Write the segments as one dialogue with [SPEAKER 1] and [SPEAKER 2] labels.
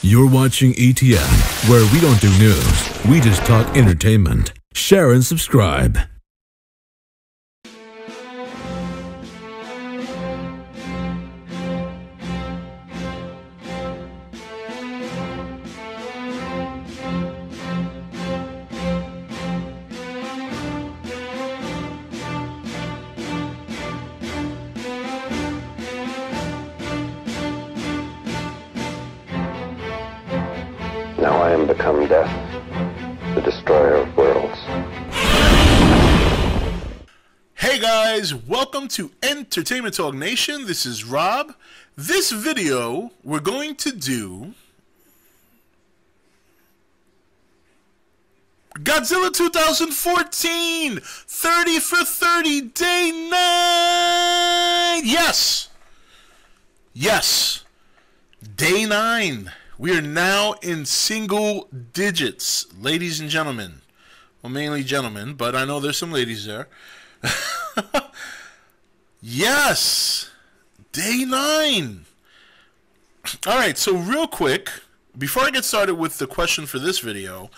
[SPEAKER 1] You're watching E.T.N, where we don't do news, we just talk entertainment. Share and subscribe.
[SPEAKER 2] Now I am become death, the destroyer of worlds.
[SPEAKER 3] Hey guys, welcome to Entertainment Talk Nation. This is Rob. This video, we're going to do Godzilla 2014, 30 for 30, day 9. Yes, day 9. We are now in single digits, ladies and gentlemen. Well, mainly gentlemen, but I know there's some ladies there. Yes, day 9. All right, so real quick, before I get started with the question for this video,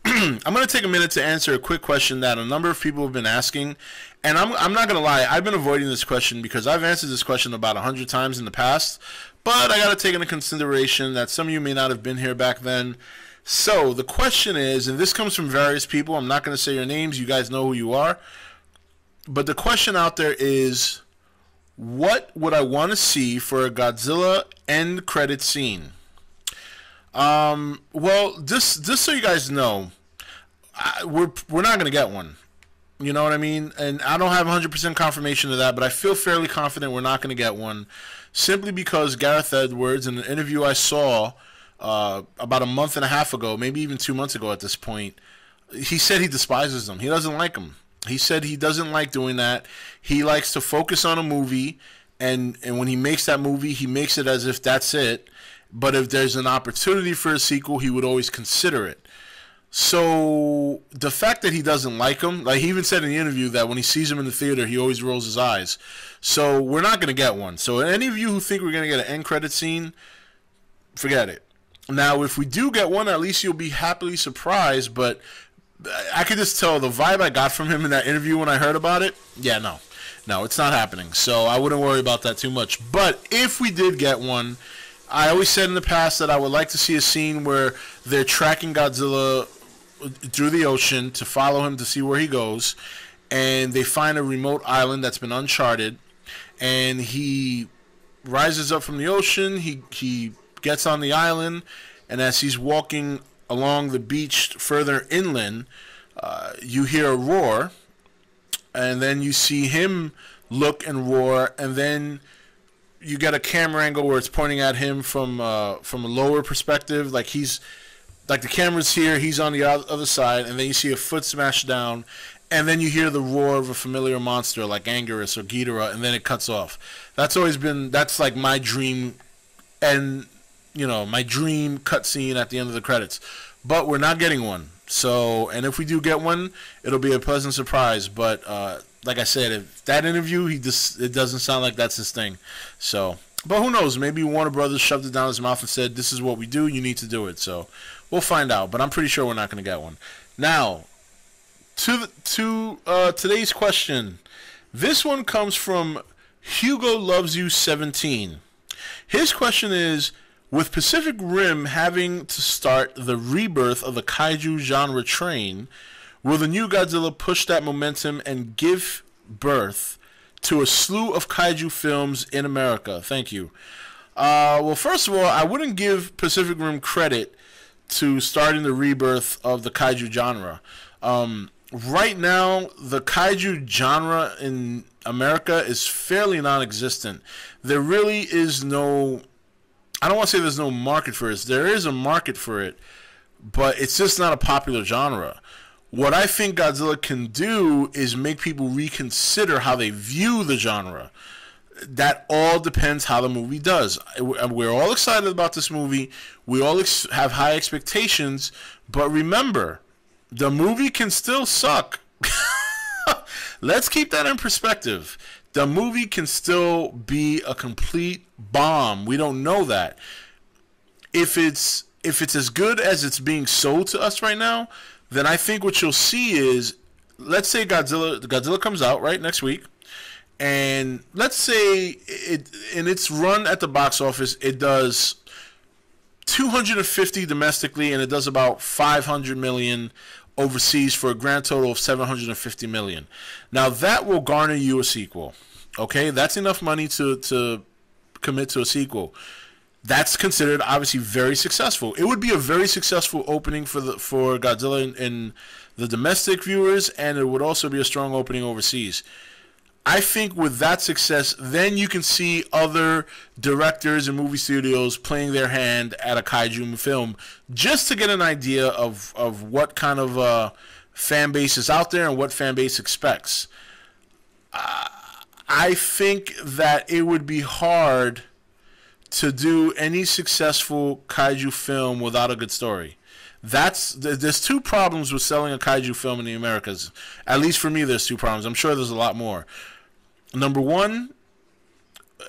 [SPEAKER 3] I'm going to take a minute to answer a quick question that a number of people have been asking. And I'm not going to lie, I've been avoiding this question because I've answered this question about 100 times in the past. But I got to take into consideration that some of you may not have been here back then. So the question is, and this comes from various people, I'm not going to say your names, you guys know who you are. But the question out there is, what would I want to see for a Godzilla end credit scene? Well, just so you guys know, we're not going to get one. You know what I mean? And I don't have 100% confirmation of that, but I feel fairly confident we're not going to get one. Simply because Gareth Edwards, in an interview I saw about a month and a half ago, maybe even 2 months ago at this point, he said he despises them. He doesn't like them. He said he doesn't like doing that. He likes to focus on a movie, and when he makes that movie, he makes it as if that's it. But if there's an opportunity for a sequel, he would always consider it. So the fact that he doesn't like him, like he even said in the interview that when he sees him in the theater, he always rolls his eyes. So we're not going to get one. So any of you who think we're going to get an end credit scene, forget it. Now, if we do get one, at least you'll be happily surprised. But I could just tell the vibe I got from him in that interview when I heard about it. Yeah, no, it's not happening. So I wouldn't worry about that too much. But if we did get one, I always said in the past that I would like to see a scene where they're tracking Godzilla through the ocean to follow him to see where he goes, and they find a remote island that's been uncharted, and he rises up from the ocean, he gets on the island, and as he's walking along the beach further inland, you hear a roar, and then you see him look and roar, and then you get a camera angle where it's pointing at him from a lower perspective, like the camera's here, he's on the other side, and then you see a foot smash down, and then you hear the roar of a familiar monster like Anguirus or Ghidorah, and then it cuts off. That's like my dream, and my dream cutscene at the end of the credits. But we're not getting one. So, and if we do get one, it'll be a pleasant surprise. But like I said, if that interview, it doesn't sound like that's his thing. So, but who knows? Maybe Warner Brothers shoved it down his mouth and said, "This is what we do. You need to do it." So, we'll find out. But I'm pretty sure we're not going to get one. Now, to today's question. This one comes from Hugo Loves You 17. His question is, with Pacific Rim having to start the rebirth of the kaiju genre train, will the new Godzilla push that momentum and give birth to a slew of kaiju films in America? Thank you. Well, first of all, I wouldn't give Pacific Rim credit to starting the rebirth of the kaiju genre. Right now, the kaiju genre in America is fairly non-existent. There really is no... I don't want to say there's no market for it. There is a market for it, but it's just not a popular genre. What I think Godzilla can do is make people reconsider how they view the genre. That all depends how the movie does. We're all excited about this movie. We all have high expectations, but remember, the movie can still suck. Let's keep that in perspective. The movie can still be a complete bomb. We don't know that. If it's if it's as good as it's being sold to us right now, then I think what you'll see is, let's say Godzilla comes out right next week, and let's say it in its run at the box office, it does 250 domestically, and it does about 500 million overseas for a grand total of 750 million. Now that will garner you a sequel. Okay, that's enough money to commit to a sequel. That's considered obviously very successful. It would be a very successful opening for Godzilla in the domestic viewers, and it would also be a strong opening overseas. I think with that success, then you can see other directors and movie studios playing their hand at a kaiju film, just to get an idea of what kind of fan base is out there and what fan base expects. I think that it would be hard to do any successful kaiju film without a good story. There's two problems with selling a kaiju film in the Americas. At least for me, there's two problems. I'm sure there's a lot more. Number one,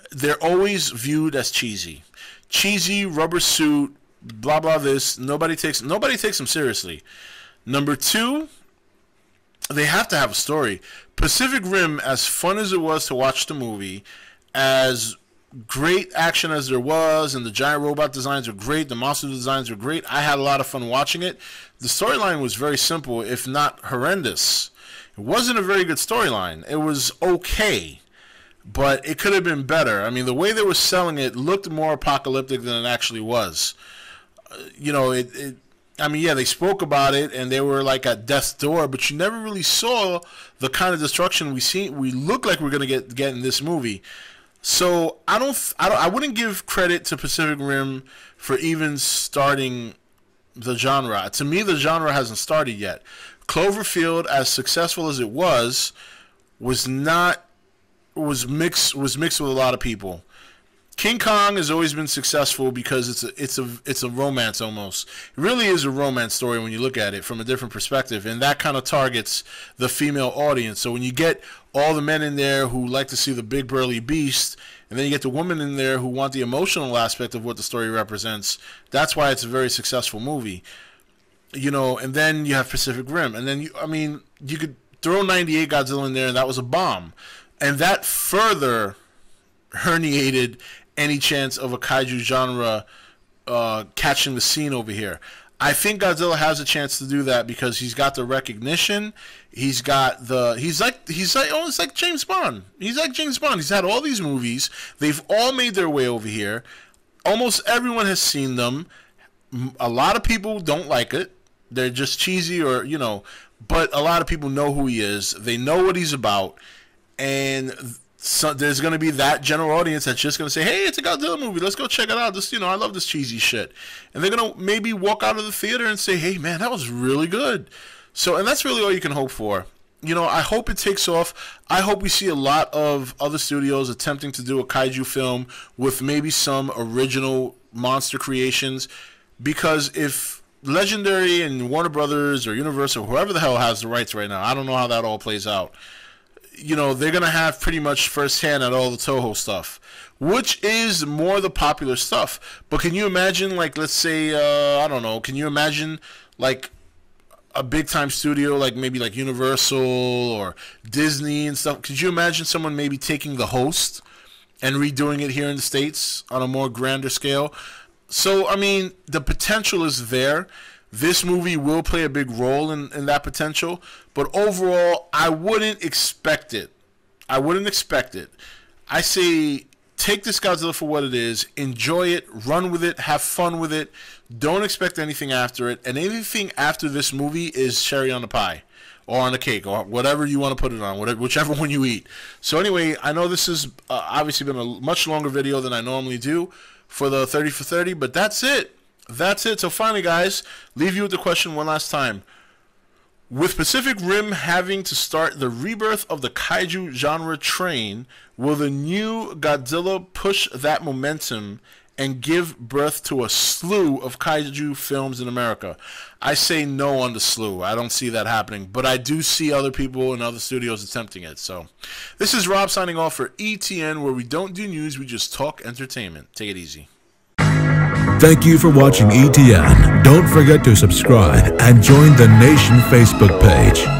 [SPEAKER 3] they're always viewed as cheesy. Cheesy, rubber suit, blah blah this. Nobody takes them seriously. Number two, they have to have a story. Pacific Rim, as fun as it was to watch the movie, as great action as there was, and the giant robot designs were great, the monster designs were great, I had a lot of fun watching it. The storyline was very simple, if not horrendous. It wasn't a very good storyline. It was okay, but it could have been better. I mean, the way they were selling it looked more apocalyptic than it actually was. You know, I mean, yeah, they spoke about it, and they were like at death's door, but you never really saw the kind of destruction we look like we're gonna get in this movie. So I wouldn't give credit to Pacific Rim for even starting the genre. To me, the genre hasn't started yet. Cloverfield, as successful as it was mixed with a lot of people. King Kong has always been successful because it's a romance almost. It really is a romance story when you look at it from a different perspective, and that kind of targets the female audience. So when you get all the men in there who like to see the big burly beast, and then you get the women in there who want the emotional aspect of what the story represents, that's why it's a very successful movie. You know, and then you have Pacific Rim, and then you could throw 98 Godzilla in there, and that was a bomb, and that further herniated any chance of a kaiju genre catching the scene over here. I think Godzilla has a chance to do that because he's got the recognition. He's like James Bond. He's like James Bond. He's had all these movies. They've all made their way over here. Almost everyone has seen them. A lot of people don't like it. They're just cheesy, or but a lot of people know who he is. They know what he's about, and so there's going to be that general audience that's just going to say, hey, it's a Godzilla movie, let's go check it out. This, I love this cheesy shit. And they're going to maybe walk out of the theater and say, hey, man, that was really good. So, and that's really all you can hope for. I hope it takes off. I hope we see a lot of other studios attempting to do a kaiju film with maybe some original monster creations, because if Legendary and Warner Brothers or Universal, whoever the hell has the rights right now, I don't know how that all plays out, they're going to have pretty much firsthand at all the Toho stuff, which is more the popular stuff. But can you imagine, like, let's say, I don't know, can you imagine, like, a big-time studio, like maybe like Universal or Disney and stuff? Could you imagine someone maybe taking The Host and redoing it here in the States on a more grander scale? So, I mean, the potential is there. This movie will play a big role in that potential, but overall, I wouldn't expect it. I say take this Godzilla for what it is, enjoy it, run with it, have fun with it, don't expect anything after it, and anything after this movie is cherry on the pie, or on the cake, or whatever you want to put it on, whichever one you eat. So anyway, I know this has obviously been a much longer video than I normally do for the 30 for 30, but that's it. So finally, guys, leave you with the question one last time. With Pacific Rim having to start the rebirth of the kaiju genre train, will the new Godzilla push that momentum and give birth to a slew of kaiju films in America? I say no on the slew. I don't see that happening, but I do see other people and other studios attempting it. So this is Rob signing off for E.T.N, where we don't do news, we just talk entertainment. Take it easy.
[SPEAKER 1] Thank you for watching E.T.N. Don't forget to subscribe and join the Nation Facebook page.